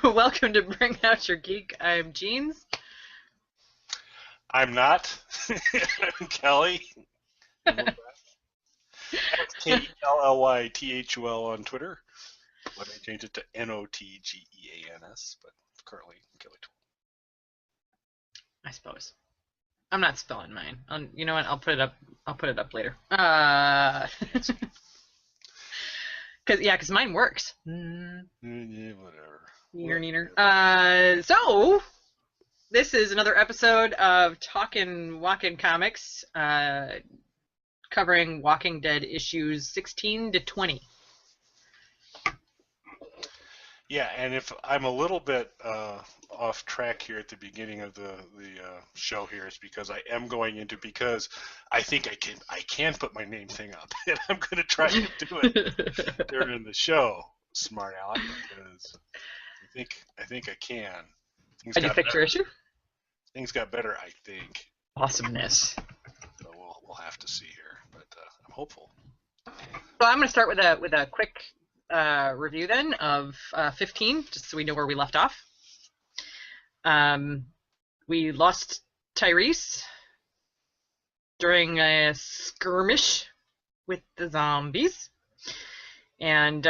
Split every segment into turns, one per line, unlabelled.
Welcome to Bring Out Your Geek. I'm Jeans.
I'm not. I'm Kelly. That's KELLYTHUL on Twitter. But I changed it to NOTGEANS, but currently Kelly.
I suppose. I'm not spelling mine. You know what? I'll put it up. I'll put it up later. Cause mine works.
Yeah, whatever.
Neener. So this is another episode of Talkin' Walkin' Comics, covering Walking Dead issues 16 to 20.
Yeah, and if I'm a little bit off track here at the beginning of the show here, it's because I am going into because I think I can put my name thing up, and I'm going to try to do it during the show, smart aleck, because I think I can.
Did you fix your issue?
Things got better, I think.
Awesomeness.
So we'll have to see here, but I'm hopeful.
So I'm going to start with a quick review then of 15, just so we know where we left off. We lost Tyrese during a skirmish with the zombies, and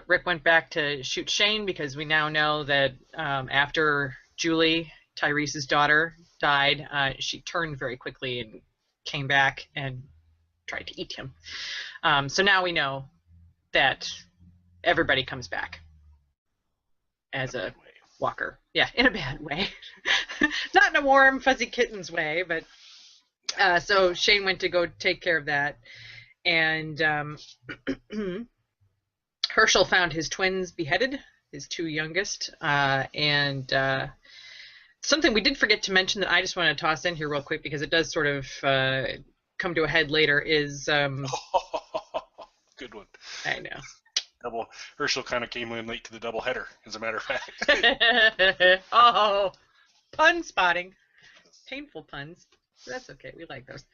Rick went back to shoot Shane because we now know that after Julie, Tyrese's daughter, died, she turned very quickly and came back and tried to eat him. So now we know that everybody comes back as a walker. Yeah, in a bad way. Not in a warm, fuzzy kittens way, but so Shane went to go take care of that. And Herschel found his twins beheaded, his two youngest. And something we did forget to mention that I just want to toss in here real quick because it does sort of come to a head later is...
Good one.
I know.
Herschel kind of came in late to the double header, as a matter of fact.
Oh, pun spotting. Painful puns. That's okay. We like those.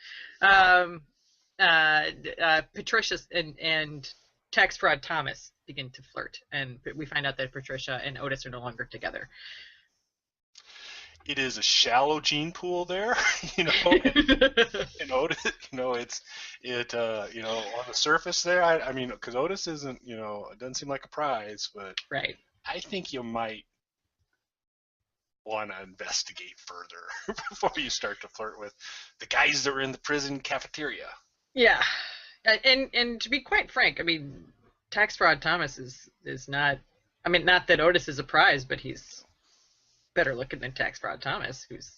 Patricia and Tax Fraud Thomas begin to flirt, and we find out that Patricia and Otis are no longer together.
It is a shallow gene pool there, and Otis, on the surface there, I mean, because Otis isn't, it doesn't seem like a prize, but
right.
I think you might want to investigate further before you start to flirt with the guys that are in the prison cafeteria.
Yeah, and to be quite frank, I mean, Tax Fraud Thomas is not, I mean, not that Otis is a prize, but he's better looking than Tax Fraud Thomas, who's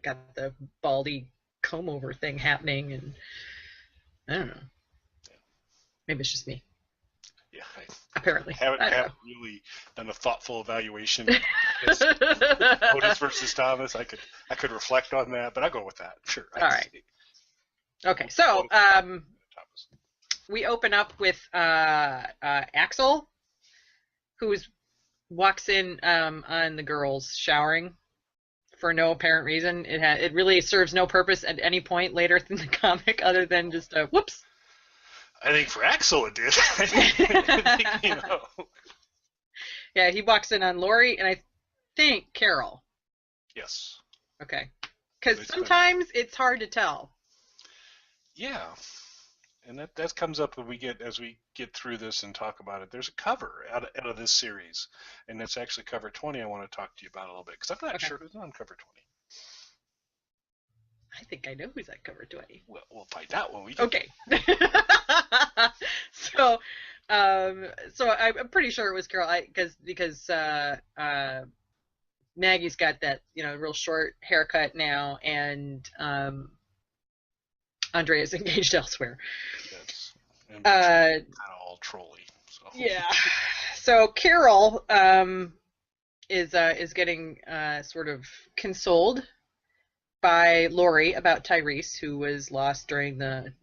got the baldy comb over thing happening, and I don't know. Maybe it's just me.
Yeah,
apparently.
Haven't really done a thoughtful evaluation of Otis versus Thomas. I could reflect on that, but I'll go with that. Sure.
All right. Okay, so we open up with Axel, who's walks in on the girls showering for no apparent reason. It really serves no purpose at any point later in the comic other than just a whoops.
I think for Axel it did.
Yeah, he walks in on Lori and I think Carol.
Yes.
Okay. Because sometimes it's hard to tell.
Yeah. And that comes up as we get through this and talk about it. There's a cover out of this series, and it's actually cover 20. I want to talk to you about a little bit because I'm not sure who's on cover 20.
I think I know who's at cover 20.
Well, we'll find out when we get
okay. So I'm pretty sure it was Carol because Maggie's got that real short haircut now, and Andre is engaged elsewhere.
Yes. And kind of all trolly. So.
Yeah. So Carol is getting sort of consoled by Lori about Tyrese, who was lost during the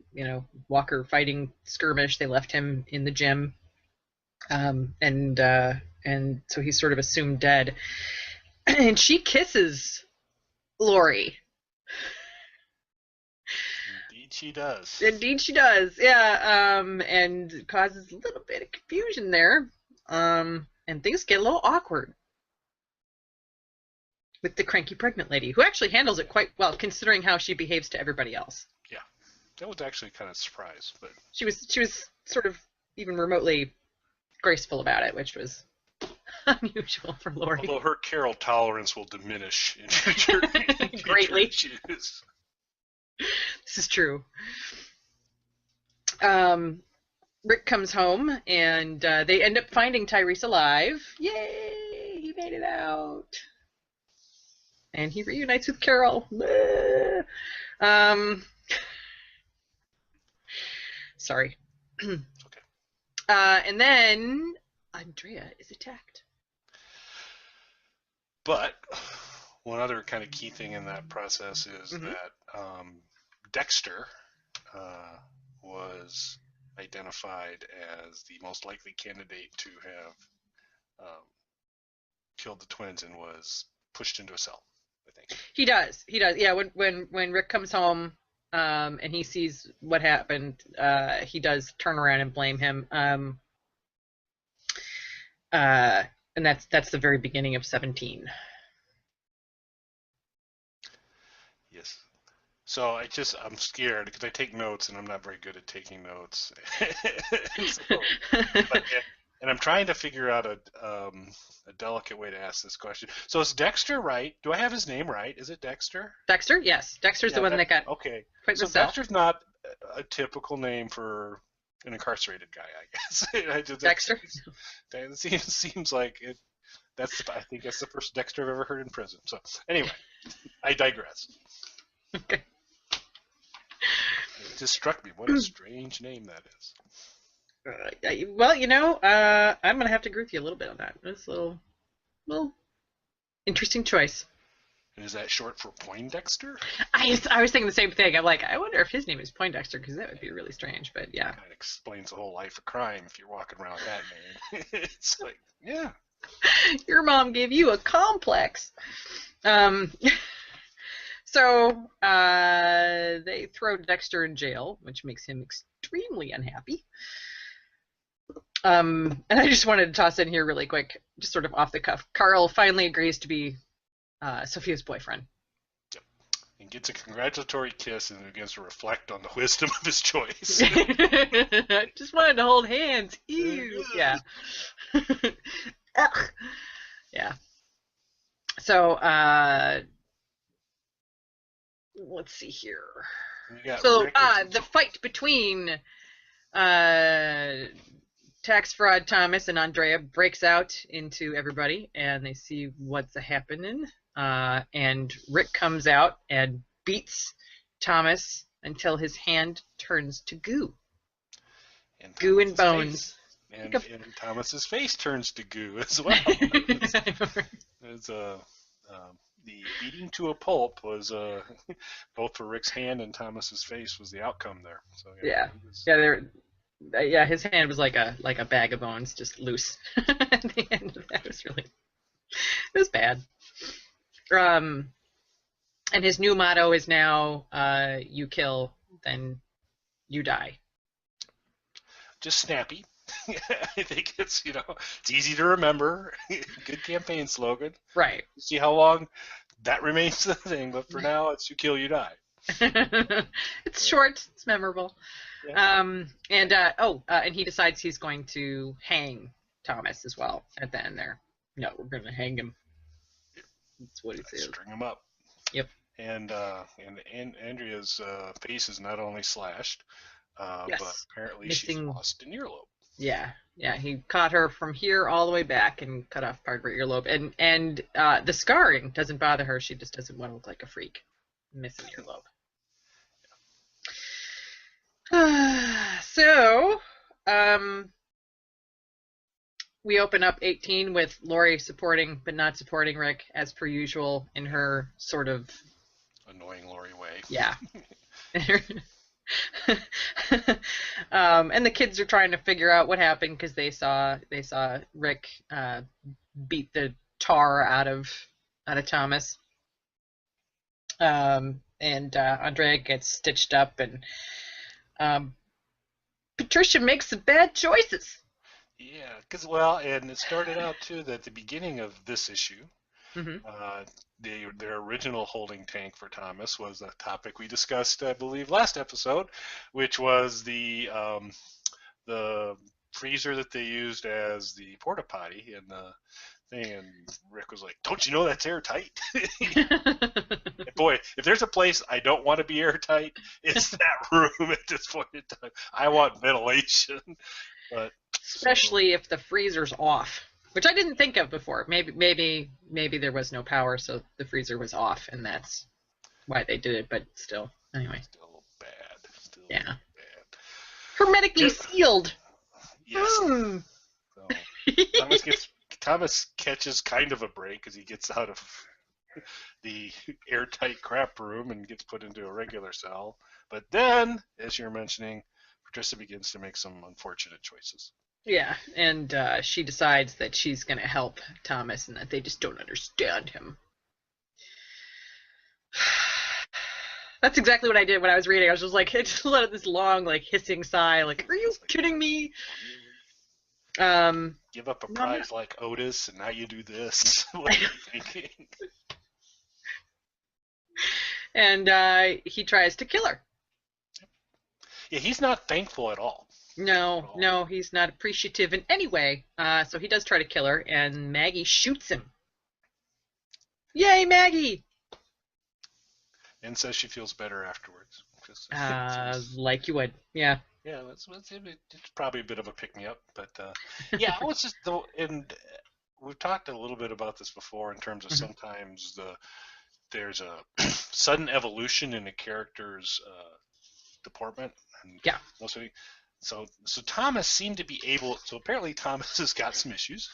Walker fighting skirmish. They left him in the gym, and so he's sort of assumed dead. And she kisses Lori.
She does.
Indeed she does, yeah, and causes a little bit of confusion there And things get a little awkward with the cranky pregnant lady, who actually handles it quite well considering how she behaves to everybody else.
Yeah, that was actually kind of a surprise, but
She was sort of even remotely graceful about it, which was unusual for Lori.
although her Carol tolerance will diminish in future,
Greatly.
issues.
This is true. Rick comes home, and they end up finding Tyrese alive. Yay! He made it out. And he reunites with Carol. Sorry.
Okay.
And then Andrea is attacked.
But one other kind of key thing in that process is that Dexter was identified as the most likely candidate to have killed the twins and was pushed into a cell, I think.
He does. Yeah, when Rick comes home and he sees what happened, he does turn around and blame him. And that's the very beginning of 17.
Yes. So I'm scared because I take notes and I'm not very good at taking notes. And I'm trying to figure out a delicate way to ask this question. So is Dexter right? Do I have his name right? Is it Dexter?
Dexter? Yes. Dexter's the one that got
okay.
put in
So
the cell.
Dexter's not a typical name for an incarcerated guy, I guess.
Dexter?
That seems like it. I think that's the first Dexter I've ever heard in prison. So anyway, I digress.
Okay.
It just struck me. What a strange name that is.
Well, I'm gonna have to agree with you a little bit on that. It's a little interesting choice.
And is that short for Poindexter?
I was thinking the same thing. I'm like, I wonder if his name is Poindexter, because that would be really strange. But yeah,
kind of explains the whole life of crime if you're walking around with that name. It's like, yeah.
Your mom gave you a complex. So they throw Dexter in jail, which makes him extremely unhappy. And I just wanted to toss in here really quick, just sort of off the cuff. Carl finally agrees to be Sophia's boyfriend.
Yep. And gets a congratulatory kiss and begins to reflect on the wisdom of his choice.
I just wanted to hold hands. Ew. Yeah. Yeah. So, let's see here. So, the fight between Tax Fraud Thomas and Andrea breaks out into everybody, and they see what's happening. And Rick comes out and beats Thomas until his hand turns to goo.
And
goo and bones.
And Thomas's face turns to goo as well. The beating to a pulp was both for Rick's hand and Thomas's face was the outcome there. So
yeah, his hand was like a bag of bones, just loose. At the end of that, it was bad. And his new motto is now, "You kill, then you die."
Just snappy. I think it's easy to remember. Good campaign slogan.
Right.
See how long that remains the thing, but for now it's "You kill, you die."
It's short. It's memorable.
Yeah.
And he decides he's going to hang Thomas as well at the end there. No, we're going to hang him. That's what he says.
String him up.
Yep.
And Andrea's face is not only slashed,
yes.
but apparently she's lost an earlobe.
Yeah, he caught her from here all the way back and cut off part of her earlobe. And the scarring doesn't bother her. She just doesn't want to look like a freak. Miss an earlobe. So, we open up 18 with Lori supporting but not supporting Rick as per usual in her sort of
annoying Lori way.
Yeah. And the kids are trying to figure out what happened because they saw Rick beat the tar out of Thomas. And Andrea gets stitched up, and Patricia makes some bad choices.
Yeah, and it started out too that at the beginning of this issue,
Hmm.
uh, their original holding tank for Thomas was a topic we discussed, I believe, last episode, which was the freezer that they used as the porta potty in the thing, and Rick was like, "Don't you know that's airtight?" Boy, if there's a place I don't want to be airtight, it's that room at this point in time. I want ventilation, but so
Especially if the freezer's off, which I didn't think of before. Maybe there was no power, so the freezer was off, and that's why they did it. But still, anyway,
still bad, still
yeah,
bad.
hermetically
Yep.
sealed.
Yes.
Mm.
So Thomas catches kind of a break because he gets out of the airtight crap room and gets put into a regular cell. But then, as you're mentioning, Patricia begins to make some unfortunate choices.
Yeah, and she decides that she's going to help Thomas and that they just don't understand him. That's exactly what I did when I was reading. I was just like, I just let out this long, like, hissing sigh, like, are you kidding me? Um,
Give up a
no, I'm
prize like Otis, and now you do this. What are
not.
you thinking?
And he tries to kill her.
Yeah, he's not thankful at all. At
No,
all.
no, he's not appreciative in any way. So he does try to kill her, and Maggie shoots him. Yay, Maggie!
And says she feels better afterwards. Seems,
Like you would. Yeah.
yeah, it's probably a bit of a pick me up, but yeah, I was just and we've talked a little bit about this before in terms of
Mhm.
sometimes there's a sudden evolution in a character's deportment, and
Yeah.
also, so Thomas seemed to be able. So apparently Thomas has got some issues,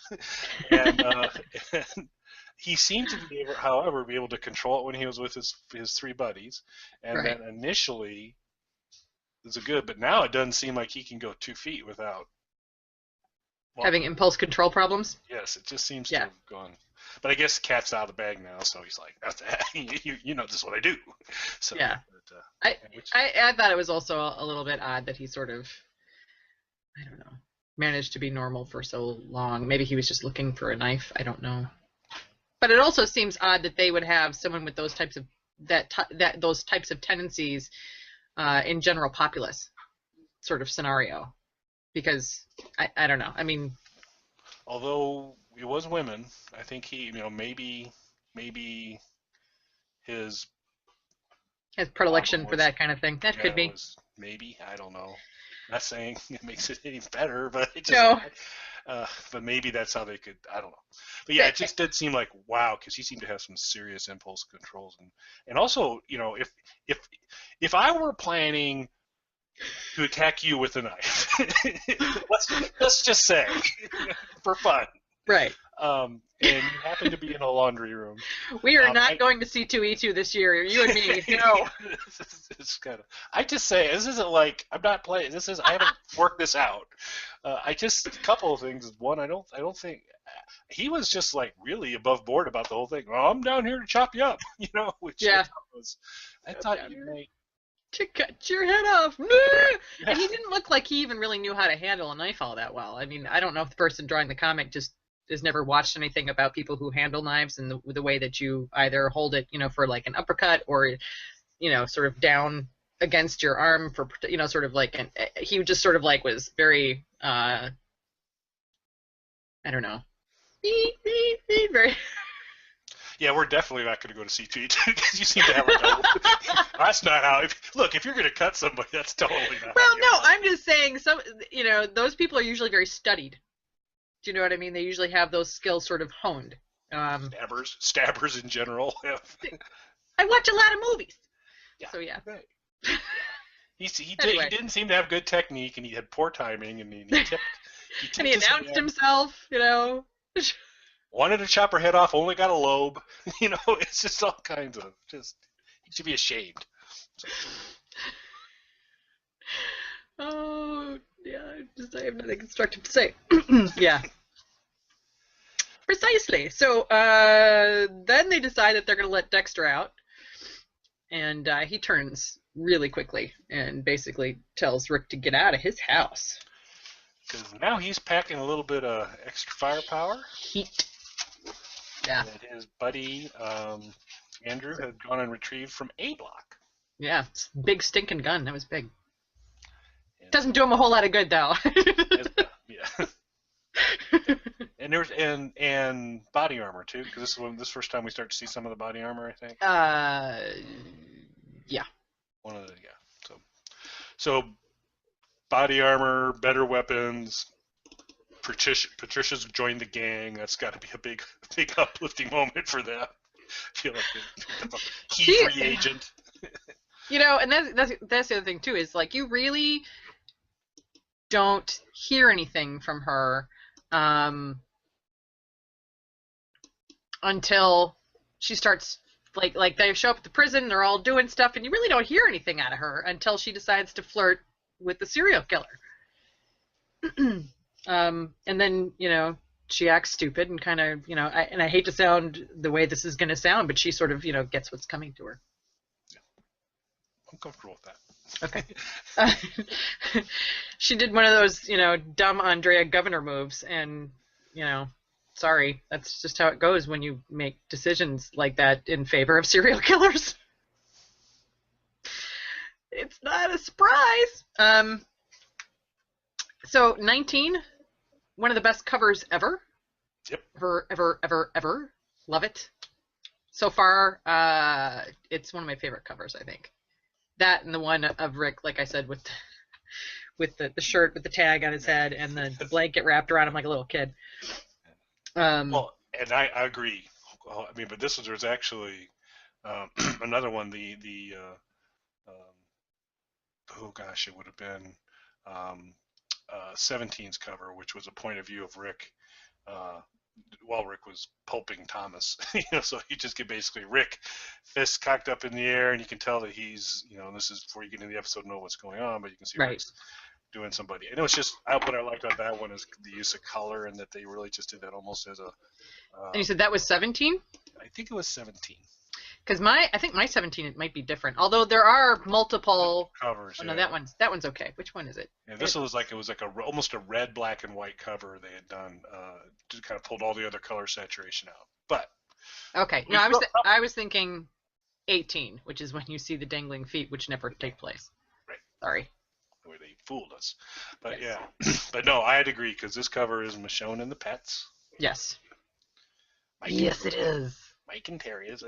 and, and he seemed to be able, however, be able to control it when he was with his three buddies, and
Right.
then initially it was a good, but now it doesn't seem like he can go 2 feet without. Well,
Having impulse control problems.
yes, it just seems to
Yeah.
have gone. But I guess cat's out of the bag now, so he's like, "That's you know, this is what I do." So,
Yeah.
but,
I,
which
I thought it was also a little bit odd that he sort of, I don't know, managed to be normal for so long. Maybe he was just looking for a knife. I don't know. But it also seems odd that they would have someone with those types of those types of tendencies in general populace sort of scenario. Because I don't know. I mean,
although it was women, I think maybe his
has
problem
predilection for
was,
that kind of thing. That
yeah,
could
it
be.
was maybe, I don't know. Not saying it makes it any better, but it just
No.
but maybe that's how they could. I don't know. But yeah, it just did seem like wow, because he seemed to have some serious impulse controls, and also, if if I were planning to attack you with a knife, let's just say for fun,
Right.
and you happen to be in a laundry room.
We are
I
not going to C2E2 this year. You and me. No.
it's kind of. I just say this isn't like I'm not playing. This is I haven't worked this out. I just a couple of things. One, I don't think he was just like really above board about the whole thing. Well, I'm down here to chop you up, which I
Yeah.
thought was. I
I'm
thought
down
you
here
might.
to cut your head off.
Yeah.
And he didn't look like he even really knew how to handle a knife all that well. I mean, I don't know if the person drawing the comic just has never watched anything about people who handle knives and the way that you either hold it, for like an uppercut or, sort of down against your arm for, sort of like, he just sort of like was very, I don't know, very.
Yeah, we're definitely not going to go to C2 because you seem to have like a. That's not how. Look, if you're going to cut somebody, that's totally not how
Well,
you
no,
roll.
I'm just saying those people are usually very studied. Do you know what I mean? They usually have those skills sort of honed. Um,
Stabbers in general.
I watch a lot of movies,
Yeah.
so yeah.
Right. He
Anyway,
didn't seem to have good technique, and he had poor timing, and he tipped
and he
his
announced
hand.
himself.
Wanted to chop her head off, only got a lobe. It's just all kinds of just. He should be ashamed. So,
Oh, yeah, I have nothing constructive to say. Yeah, precisely. So then they decide that they're going to let Dexter out, and he turns really quickly and basically tells Rick to get out of his house.
Because now he's packing a little bit of extra firepower.
Heat. Yeah.
That his buddy Andrew had gone and retrieved from A Block.
Yeah. Big stinking gun. That was big.
And
Doesn't do him a whole lot of good though.
yeah. And there's and body armor too, because this first time we start to see some of the body armor, I think.
Yeah.
One of the So body armor, better weapons. Patricia's joined the gang. That's got to be a big uplifting moment for them. I feel like a key free agent.
And that's the other thing too, is like you really don't hear anything from her until she starts like they show up at the prison, they're all doing stuff, and you really don't hear anything out of her until she decides to flirt with the serial killer. And then she acts stupid and kind of I hate to sound the way this is going to sound, but she sort of gets what's coming to her.
Yeah. I'm comfortable with that.
Okay. She did one of those dumb Andrea Governor moves, and sorry, that's just how it goes when you make decisions like that in favor of serial killers. It's not a surprise. So 19, one of the best covers ever.
Yep.
Ever. Love it. So far, it's one of my favorite covers, I think. That and the one of Rick, like I said, with the shirt with the tag on his head and the blanket wrapped around him like a little kid.
Well, and I agree. I mean, but there's actually another one. Oh gosh, it would have been 17's cover, which was a point of view of Rick while Rick was pulping Thomas. So you just get basically Rick, fists cocked up in the air, and you can tell that he's, this is before you get into the episode, know what's going on, but you can see Rick's doing somebody. And it was just, what I liked about that one is the use of color, and that they really just did that almost as a.
And you said that was 17?
I think it was 17.
Because I think my 17 it might be different. Although there are multiple
covers.
Oh, no, that one's okay. Which one is it?
Yeah, this was almost a red, black, and white cover they had done. Just kind of pulled all the other color saturation out. But
okay, no, I was thinking 18, which is when you see the dangling feet, which never take place.
Right.
Sorry.
Where they fooled us. But
yes.
Yeah, but no, I'd agree because this cover is Michonne and the Pets.
Yes.
Yes,
it is.
Mike and Terry is,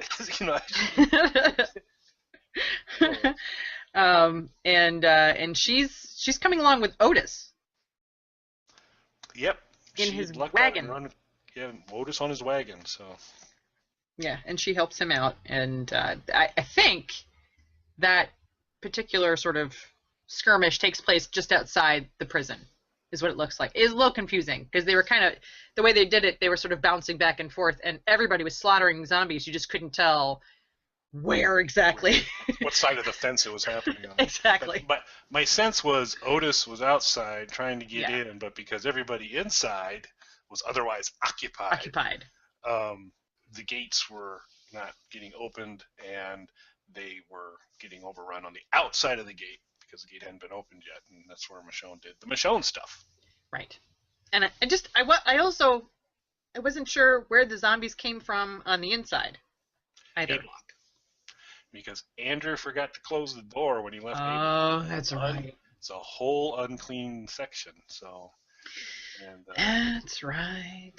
and she's coming along with Otis.
Yep.
In his wagon.
Otis on his wagon. So.
Yeah, and she helps him out, and I think that particular sort of skirmish takes place just outside the prison, is what it looks like. It is a little confusing because they were kind of, the way they did it, they were sort of bouncing back and forth, and everybody was slaughtering zombies. You just couldn't tell where exactly.
What side of the fence it was happening on.
Exactly.
But my sense was Otis was outside trying to get in, but because everybody inside was otherwise occupied. The gates were not getting opened, and they were getting overrun on the outside of the gate because the gate hadn't been opened yet, and that's where Michonne did the Michonne stuff.
Right. And I wasn't sure where the zombies came from on the inside either.
A-block. Because Andrew forgot to close the door when he left.
Oh, that's right.
It's a whole unclean section, so. And,
that's right.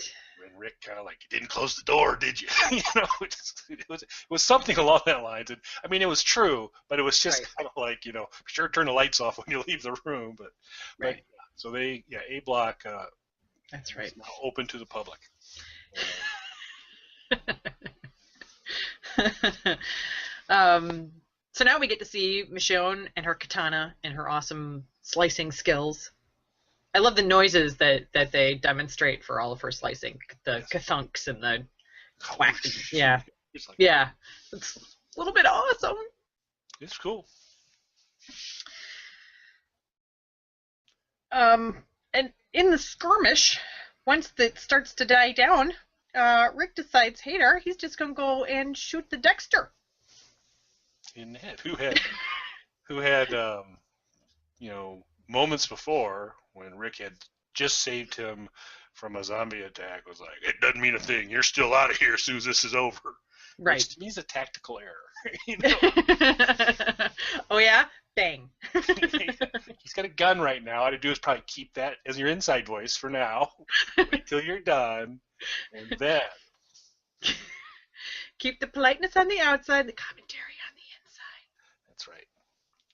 And Rick kind of like, you didn't close the door, did you? It was something along that lines. And I mean, it was true, but it was just kind of like, sure, turn the lights off when you leave the room. But so A-block.
That's right.
Is now open to the public.
So now we get to see Michonne and her katana and her awesome slicing skills. I love the noises that they demonstrate for all of her slicing, the kathunks and the whacking. Yeah, yeah, it's a little bit awesome.
It's cool.
And in the skirmish, once it starts to die down, Rick decides, hey there, he's just gonna go and shoot the Dexter.
In the head. Who had moments before when Rick had just saved him from a zombie attack was like, it doesn't mean a thing. You're still out of here as soon as this is over.
Right.
Which to me is a tactical error.
Oh yeah, bang.
He's got a gun right now. All I do is probably keep that as your inside voice for now. Wait till you're done, and then
Keep the politeness on the outside, the commentary on the inside.
that's right.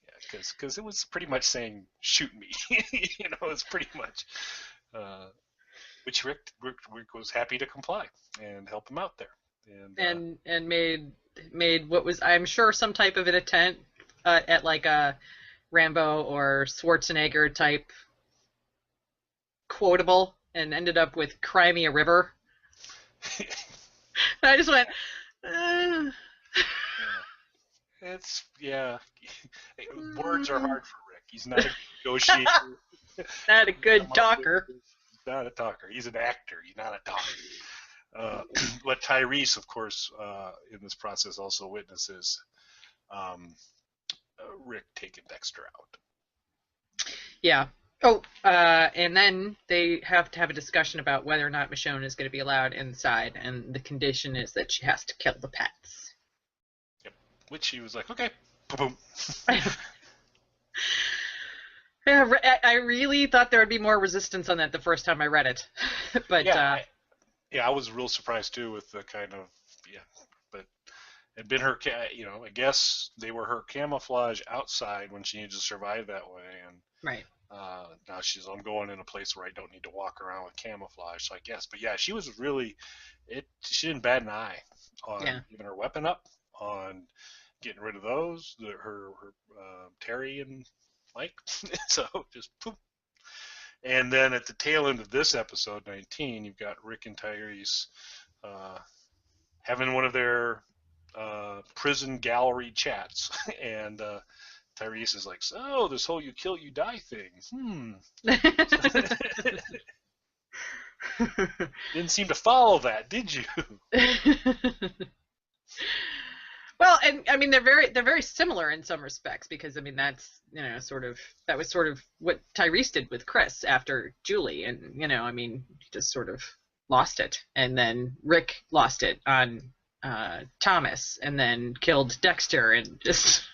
Yeah, because it was pretty much saying shoot me. It's pretty much. Which Rick was happy to comply and help him out there,
and made what was, I'm sure, some type of an attempt at like a Rambo or Schwarzenegger type quotable, and ended up with "Cry Me a River." I just went.
It's Words are hard for Rick. He's not a negotiator.
Not a good talker.
He's not a talker. He's an actor. He's not a talker. But Tyrese, of course, in this process also witnesses Rick taking Dexter out.
Yeah. Oh, and then they have to have a discussion about whether or not Michonne is going to be allowed inside, and the condition is that she has to kill the pets.
Yep. Which he was like, okay, boom.
Yeah, I really thought there would be more resistance on that the first time I read it, but
I was real surprised too with the kind of but it'd been her, I guess they were her camouflage outside when she needed to survive that way, and
right.
Now I'm going in a place where I don't need to walk around with camouflage, so I guess. But yeah, she was really, she didn't bat an eye on giving her weapon up, on getting rid of those, her Terry and Mike. So just poof. And then at the tail end of this episode 19, you've got Rick and Tyrese having one of their prison gallery chats, and Tyrese is like, so this whole you kill you die thing, didn't seem to follow that, did you?
Well, and I mean they're very similar in some respects, because I mean that's that was sort of what Tyrese did with Chris after Julie, and I mean he just sort of lost it, and then Rick lost it on Thomas, and then killed Dexter, and just.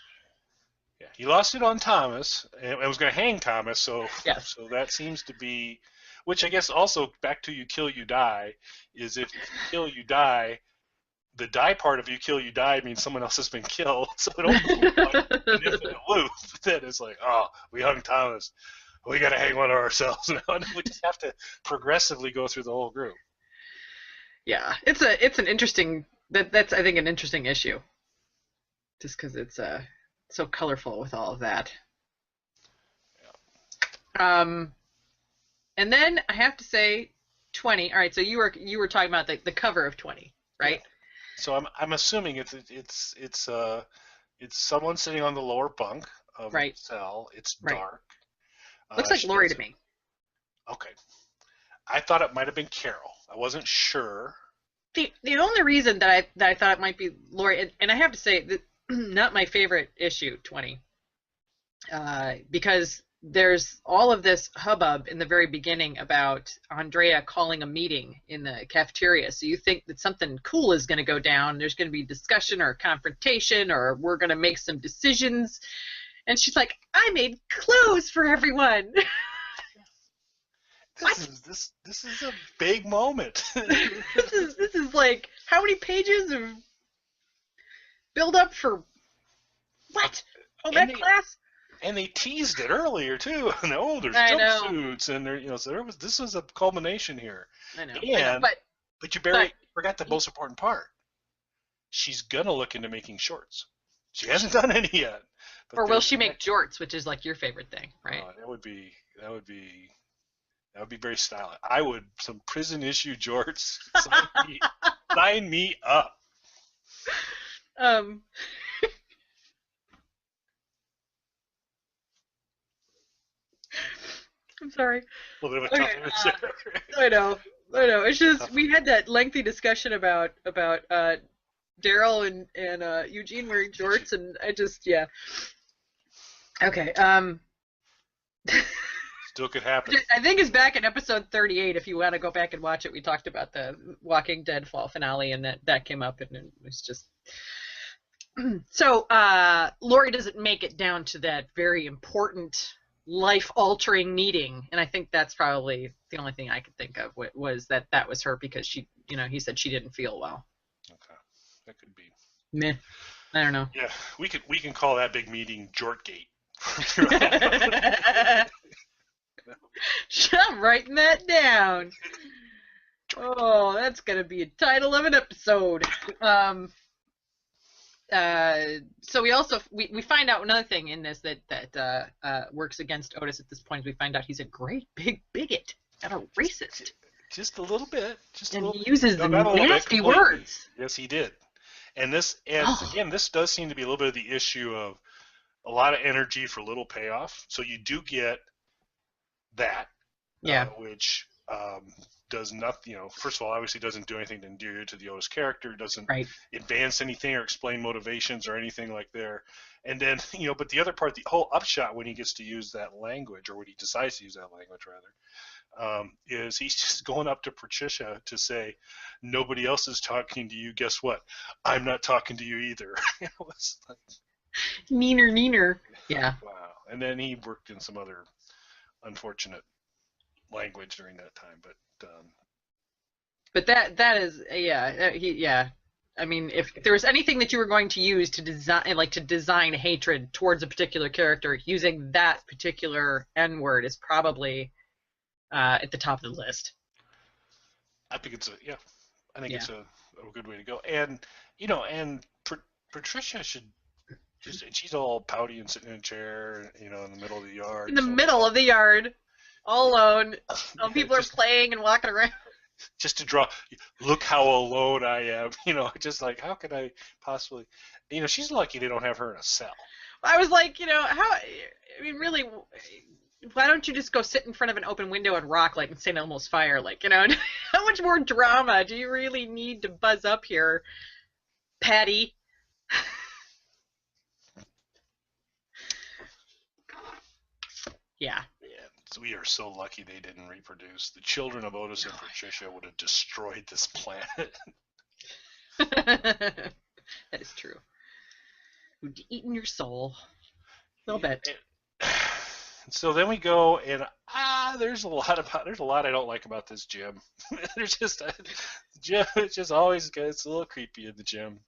Yeah, he lost it on Thomas, and was going to hang Thomas, so
yes.
So that seems to be, which I guess also back to you kill you die, is if you kill you die, the die part of you kill you die means someone else has been killed, so it almost like an infinite loop. Then it's like, oh, we hung Thomas, we got to hang one of ourselves now, and we just have to progressively go through the whole group.
Yeah, it's an interesting that's I think an interesting issue, just because it's so colorful with all of that. Yeah. And then I have to say, 20. All right, so you were talking about the cover of 20, right?
Yeah. So I'm assuming it's someone sitting on the lower bunk of the cell. It's dark.
Looks like Lori to me.
Okay. I thought it might have been Carol. I wasn't sure.
The only reason that I thought it might be Lori, and I have to say that not my favorite issue 20, because there's all of this hubbub in the very beginning about Andrea calling a meeting in the cafeteria. So you think that something cool is going to go down. There's going to be discussion or confrontation, or we're going to make some decisions. And she's like, I made clothes for everyone.
This is a big moment.
this is like, how many pages of build up for what? Oh, that class?
And they teased it earlier too. No, there's jumpsuits, and there, so this was a culmination here.
I know.
And but you forgot the most important part. She's gonna look into making shorts. She hasn't done any yet.
Or will she make jorts, which is like your favorite thing, right?
That would be very stylish. I would some prison issue jorts. Sign me up.
I'm sorry.
A little bit of a tough image there.
I know. It's just we had that lengthy discussion about Daryl and Eugene wearing jorts, and I just Okay.
Still could happen.
I think it's back in episode 38. If you want to go back and watch it, we talked about the Walking Dead fall finale, and that came up, and it was just so. Lori doesn't make it down to that very important life-altering meeting, and I think that's probably the only thing I could think of was that was her because she, he said she didn't feel well.
Okay, that could be.
Meh. I don't know.
Yeah, we can call that big meeting Jortgate.
I'm writing that down. Oh, that's gonna be a title of an episode. So we also we find out another thing in this that works against Otis at this point. We find out he's a great big bigot and a racist.
Just a little bit.
And he uses nasty words.
Yes, he did. And again, this does seem to be a little bit of the issue of a lot of energy for little payoff. So you do get that, which does nothing. First of all, obviously doesn't do anything to endear you to the Otis character. Doesn't advance anything or explain motivations or anything like there. And then but the other part, the whole upshot when he gets to use that language, or when he decides to use that language rather, is he's just going up to Patricia to say, nobody else is talking to you. Guess what? I'm not talking to you either. It's like,
Neener. Yeah.
Wow. And then he worked in some other unfortunate language during that time,
but that is I mean, if there was anything that you were going to use to design hatred towards a particular character, using that particular N-word is probably at the top of the list.
I think it's it's a good way to go. And Patricia should she's all pouty and sitting in a chair, in the middle of the yard.
In the middle of the yard, all alone. People are playing and walking around.
Just to draw, look how alone I am. Just like, how could I possibly? She's lucky they don't have her in a cell.
I was like, really, why don't you just go sit in front of an open window and rock like in St. Elmo's Fire? Like, how much more drama do you really need to buzz up here, Patty? Yeah.
So we are so lucky they didn't reproduce. The children of Otis and Patricia would have destroyed this planet.
That is true. Would eaten your soul. A little bit.
So then we go and there's a lot I don't like about this gym. There's just gym. It just always gets a little creepy in the gym.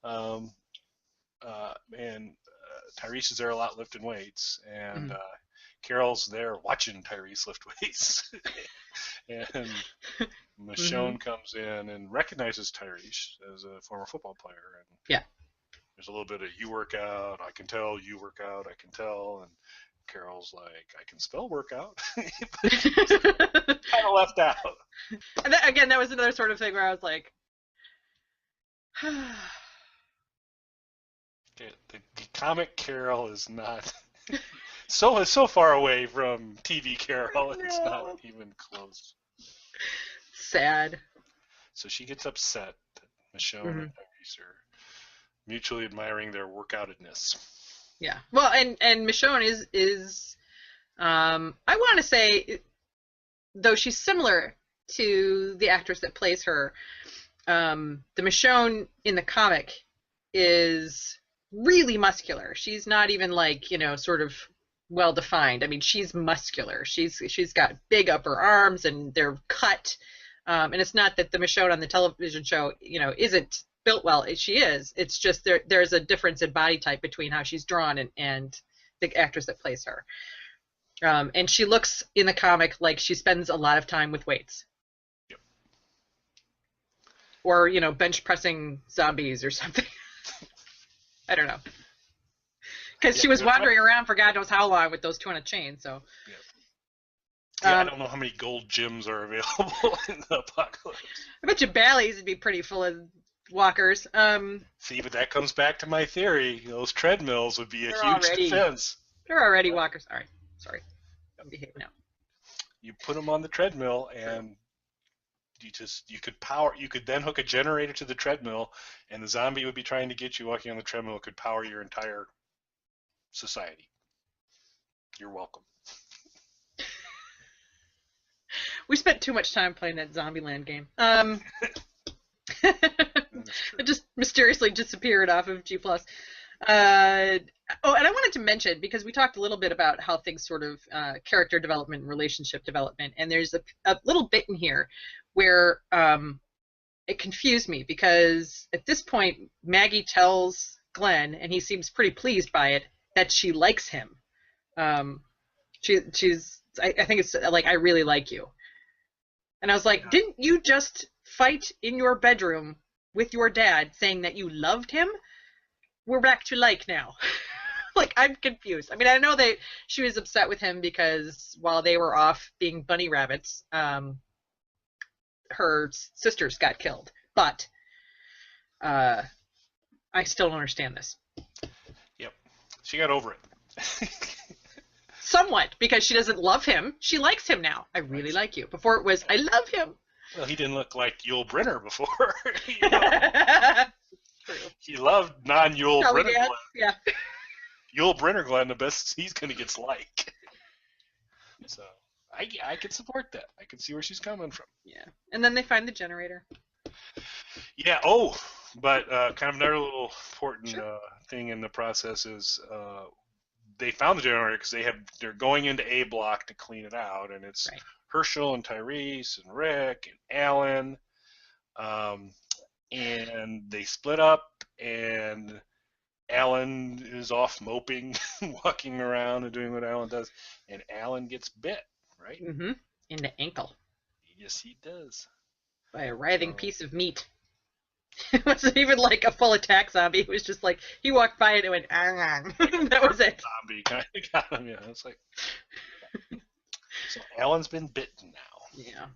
And Tyrese is there a lot lifting weights, and Carol's there watching Tyrese lift weights. And Michonne comes in and recognizes Tyrese as a former football player. And there's a little bit of, you work out, I can tell, you work out, I can tell. And Carol's like, I can spell workout. Kind of left out.
And that was another sort of thing where I was like,
the comic Carol is not so far away from TV Carol. It's not even close.
Sad.
So she gets upset that Michonne and Tyrese are mutually admiring their workoutedness.
Yeah. Well, and Michonne is I want to say, though she's similar to the actress that plays her, the Michonne in the comic is really muscular. She's not even like, sort of well defined. I mean, she's muscular. She's got big upper arms and they're cut. And it's not that the Michonne on the television show, isn't built well. She is. It's just there's a difference in body type between how she's drawn and the actress that plays her. And she looks in the comic like she spends a lot of time with weights.
Yep.
Or, bench pressing zombies or something. I don't know. Because she was wandering around for God knows how long with those two on a chain, so.
Yeah, I don't know how many gold gyms are available in the apocalypse.
I bet you Bally's would be pretty full of walkers.
See, but that comes back to my theory. Those treadmills would be a huge defense.
They're already walkers. All right. Sorry. Don't behave now.
You put them on the treadmill, and you could then hook a generator to the treadmill, and the zombie would be trying to get you walking on the treadmill. It could power your entire society. You're welcome.
We spent too much time playing that Zombieland game.
That is true.
It just mysteriously disappeared off of G+. Uh, oh, and I wanted to mention, because we talked a little bit about how things sort of character development and relationship development, and there's a little bit in here where it confused me, because at this point Maggie tells Glenn, and he seems pretty pleased by it, that she likes him. Um, I think it's like, I really like you. And I was like,
Yeah.
didn't you just fight in your bedroom with your dad saying that you loved him? We're back to like now. Like, I'm confused. I mean, I know that she was upset with him because while they were off being bunny rabbits, her sisters got killed. But uh, I still don't understand this.
Yep. She got over it.
Somewhat, because she doesn't love him. She likes him now. I really
Right.
like you. Before it was, I love him.
Well, he didn't look like Yul Brynner before. You know,
True.
he loved non-Yul
Shall we
Brynner
dance?
Glenn.
Yeah.
Yul Brynner Glenn, the best he's going to get's like. So I can support that. I can see where she's coming from.
Yeah. And then they find the generator.
Yeah. Oh, but kind of another little important
Sure.
thing in the process is they found the generator because they're going into A block to clean it out, and it's
Right.
Herschel and Tyrese and Rick and Alan, and they split up, and Alan is off moping, walking around and doing what Alan does, and Alan gets bit, right?
Mm-hmm. In the ankle
Yes, he does.
by a writhing
So,
piece of meat. It wasn't even like a full attack zombie. It was just like he walked by it and went, ah. That was it.
zombie kind of got him. Yeah, it's like so. Alan's been bitten now.
Yeah.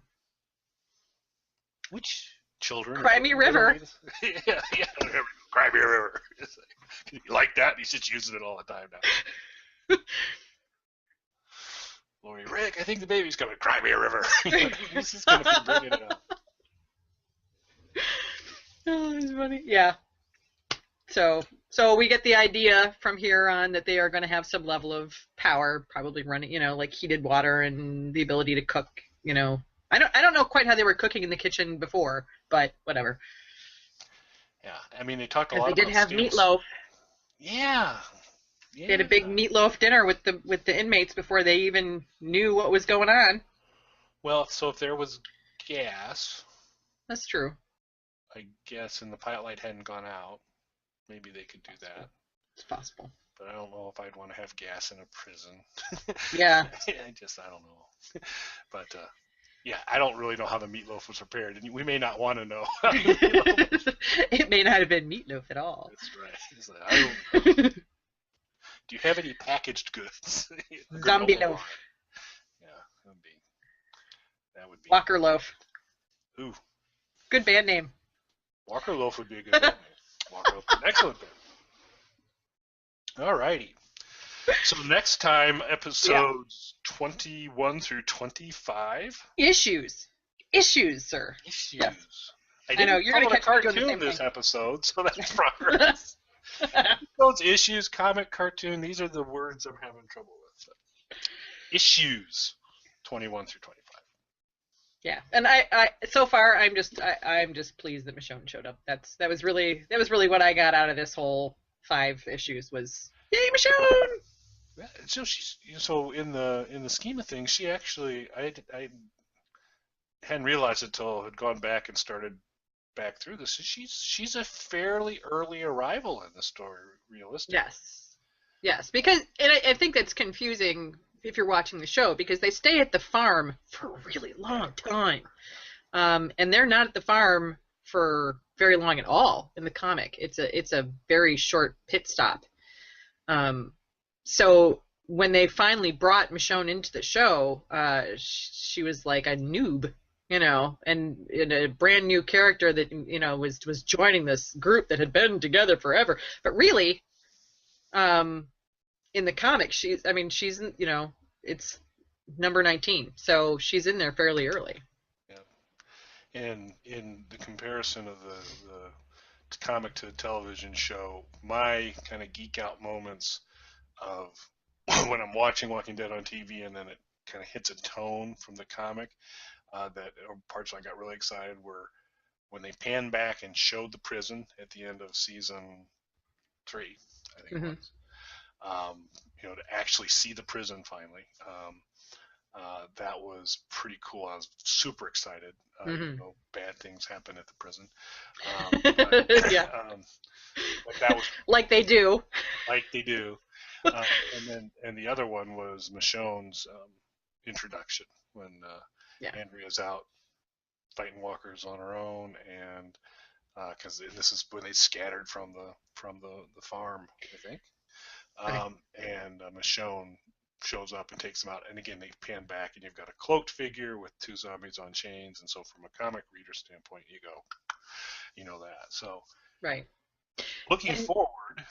Which children?
Cry me river.
Yeah, Cry me river. It's like, you like that? He's just using it all the time now. Lori, Rick, I think the baby's coming. Cry me a river. He's just gonna keep bringing it up.
Oh, it's funny. Yeah. So we get the idea from here on that they are going to have some level of power, probably running, like heated water and the ability to cook. I don't know quite how they were cooking in the kitchen before, but whatever.
Yeah, I mean they talk a
Because
lot
they did
about
have
skills.
meatloaf.
Yeah,
They had a big
yeah.
meatloaf dinner with the inmates before they even knew what was going on.
Well, so if there was gas,
That's true.
I guess, and the pilot light hadn't gone out, maybe they could do that.
It's possible.
But I don't know if I'd want to have gas in a prison.
Yeah.
I don't know. But yeah, I don't really know how the meatloaf was prepared, and we may not want to know. How the meatloaf was.
It may not have been meatloaf at all.
That's right. It's like, I don't, do you have any packaged goods?
Zombie
Granola
loaf.
bar. Yeah, that would be.
Walker loaf.
Ooh,
Good band name.
Walker loaf would be a good band name. Walker loaf, an excellent band. Alrighty. So next time, episodes 21 through 25.
Issues, sir.
Issues.
Yeah.
I
I know,
didn't
you're
call
gonna
it a
catch me doing the
cartoon
same
this
thing.
episode, so that's progress. Those issues, comic, cartoon, these are the words I'm having trouble with. Issues 21 through 25.
Yeah, and I so far I'm just pleased that Michonne showed up. That was really what I got out of this whole 5 issues was yay Michonne.
Yeah, so in the scheme of things, she actually I hadn't realized it until I had gone back and started back through this. She's a fairly early arrival in the story, realistically.
Yes, because and I think that's confusing if you're watching the show because they stay at the farm for a really long time, and they're not at the farm for very long at all in the comic. It's a very short pit stop. So when they finally brought Michonne into the show, she was like a noob, and in a brand new character that was joining this group that had been together forever. But really, in the comic, she's it's number 19, so she's in there fairly early.
Yeah. And in the comparison of the comic to the television show, my kind of geek out moments of when I'm watching Walking Dead on TV and then it kind of hits a tone from the comic. that parts I got really excited were when they panned back and showed the prison at the end of season 3, I think it
Hmm.
was. To actually see the prison finally. That was pretty cool. I was super excited, even
Hmm.
though bad things happen at the prison. But
Yeah,
um, but that was
like they do.
like they do. And the other one was Michonne's introduction when
Yeah.
Andrea's out fighting walkers on her own, and because this is when they scattered from the farm, I think.
Okay.
And Michonne shows up and takes them out. And again, they pan back, and you've got a cloaked figure with 2 zombies on chains. And so, from a comic reader standpoint, you know that. So,
Right.
looking
And
forward,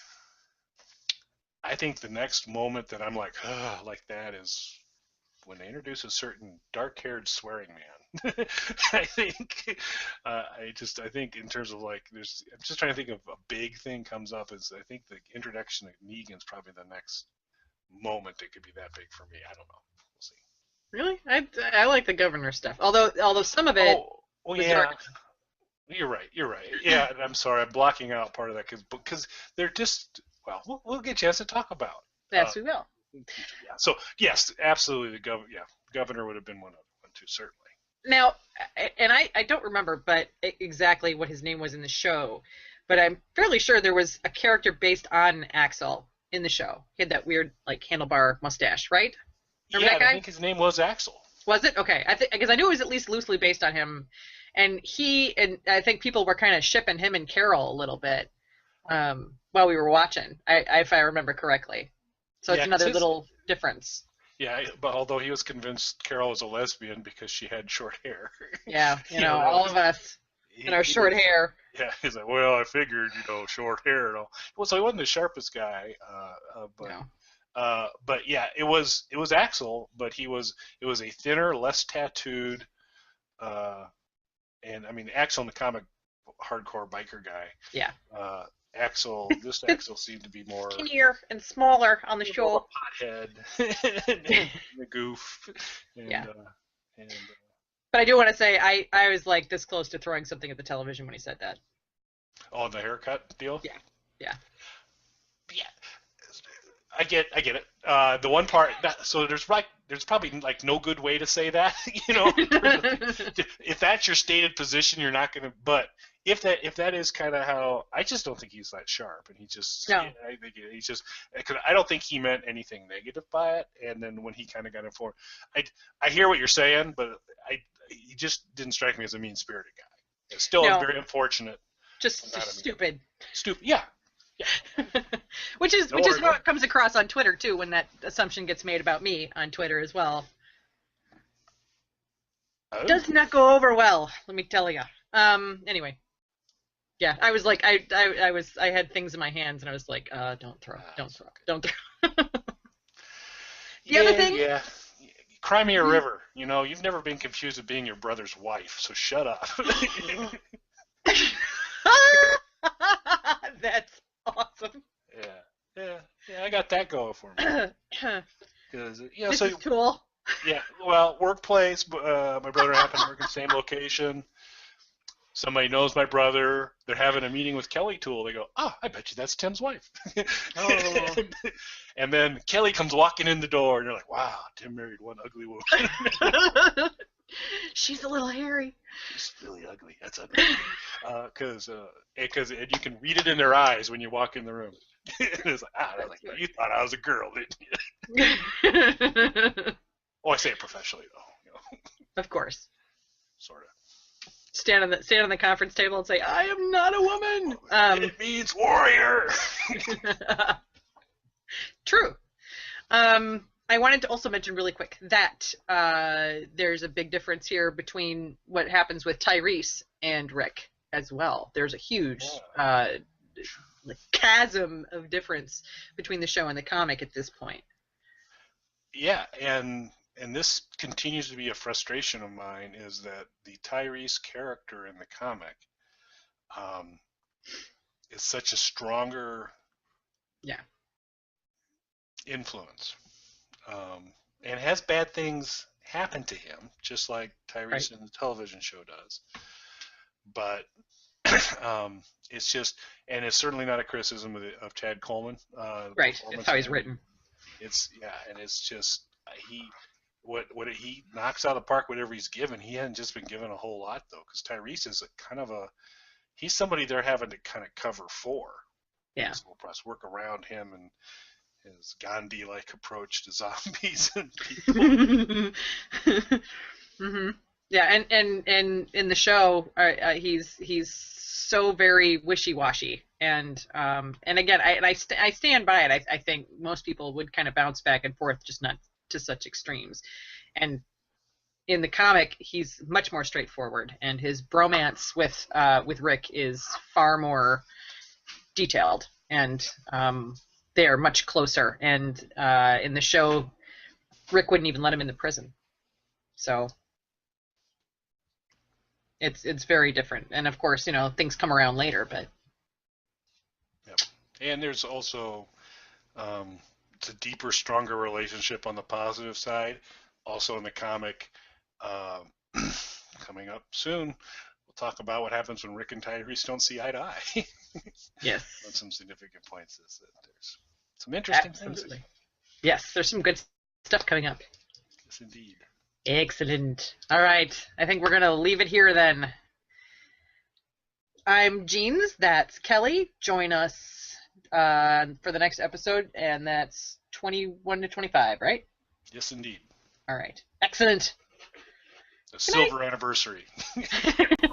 I think the next moment that I'm like that is when they introduce a certain dark-haired swearing man. I think, I think in terms of I'm just trying to think of a big thing comes up. Is I think the introduction of Negan's probably the next moment it could be that big for me. I don't know. We'll see.
really, I like the governor stuff. Although some of it
Oh
was dark.
yeah. You're right. You're right. Yeah, and I'm sorry. I'm blocking out part of that because they're just we'll get a chance to talk about uh,
Yes, we will.
in the future. Yeah. So yes, absolutely. Governor would have been one too, certainly.
Now, and I don't remember, but exactly what his name was in the show, but I'm fairly sure there was a character based on Axel in the show. He had that weird like handlebar mustache, right? Remember
Yeah,
that
and I
guy?
think his name was Axel.
Was it? Okay. I think because I knew it was at least loosely based on him, and I think people were kind of shipping him and Carol a little bit while we were watching. If I remember correctly. So it's
Yeah, because
another
his
little difference.
but although he was convinced Carol was a lesbian because she had short hair,
Yeah,
that
all
was
of us and our
he
short
was.
hair.
Yeah, he's like, well, I figured, short hair and all. Well, so he wasn't the sharpest guy,
No.
but yeah, it was Axel, but it was a thinner, less tattooed, uh, and I mean Axel in the comic, hardcore biker guy.
Yeah.
This
It's
Axel seemed to be more
skinnier and smaller on the
more of
show.
a pothead and a goof,
Yeah.
and and
But I do want to say I was like this close to throwing something at the television when he said that.
oh, the haircut deal.
Yeah. Yeah.
Yeah, I get it. The one part so there's probably like no good way to say that, if that's your stated position, you're not gonna. But if that is kind of how, I just don't think he's that sharp, and
No.
I think he's just because I don't think he meant anything negative by it. And then when he kind of got informed, I hear what you're saying, but he just didn't strike me as a mean spirited guy. It's still
No.
very unfortunate, but
Just
not a mean.
stupid.
Stupid. Yeah. Yeah.
which is
Don't
which
worry
is how
about it.
it comes across on Twitter too when that assumption gets made about me on Twitter as well.
Oh.
Does not go over well, let me tell you. Anyway, yeah, I was like I had things in my hands and I was like don't throw. Don't
That's
throw.
okay.
Don't throw. The other
Yeah,
thing
yeah. Cry me a river. You've never been confused with being your brother's wife, so shut up.
That's awesome.
Yeah, yeah, yeah. I got that going for me. Cause
This
so
is cool.
yeah. Well, workplace. My brother happened to work in the same location. Somebody knows my brother. They're having a meeting with Kelly Tool. They go, "Oh, I bet you that's Tim's wife."
Oh.
And then Kelly comes walking in the door, and you're like, "Wow, Tim married one ugly woman."
She's a little hairy.
She's really ugly. That's ugly. Because and you can read it in their eyes when you walk in the room. It's like, they're like, you thought I was a girl, didn't you? Oh, I say it professionally though,
Of course.
sort of.
Stand on the conference table and say, "I am not a woman."
It means warrior.
True. I wanted to also mention really quick that there's a big difference here between what happens with Tyrese and Rick as well. There's a huge like chasm of difference between the show and the comic at this point.
Yeah, and this continues to be a frustration of mine is that the Tyrese character in the comic um, is such a stronger
Yeah.
influence, and has bad things happen to him, just like
Right.
Tyrese in the television show does. But it's just, and it's certainly not a criticism of Chad Coleman, the
Right. It's
performance
how
of
he's
him.
written.
It's yeah, and it's just he what he knocks out of the park whatever he's given. He hadn't just been given a whole lot though, because Tyrese is a kind of a he's somebody they're having to kind of cover for in
Yeah.
this whole process, work around him and his Gandhi-like approach to zombies and people.
hmm Yeah, and in the show, he's so very wishy-washy, and again, I stand by it. I think most people would kind of bounce back and forth, just not to such extremes. And in the comic, he's much more straightforward, and his bromance with Rick is far more detailed, and they are much closer. And in the show, Rick wouldn't even let him in the prison, so it's very different. And of course, things come around later, but
Yep. And there's also it's a deeper, stronger relationship on the positive side. Also in the comic, um, coming up soon, we'll talk about what happens when Rick and Tyrese don't see eye to eye. On
yes,
some significant points, is that there's some interesting things.
absolutely. Yes, there's some good stuff coming up.
Yes, indeed.
Excellent. All right, I think we're gonna leave it here then. I'm Jeans. That's Kelly. Join us for the next episode, and that's 21 to 25, right?
Yes, indeed.
All right. Excellent.
A
Good
silver anniversary.
night.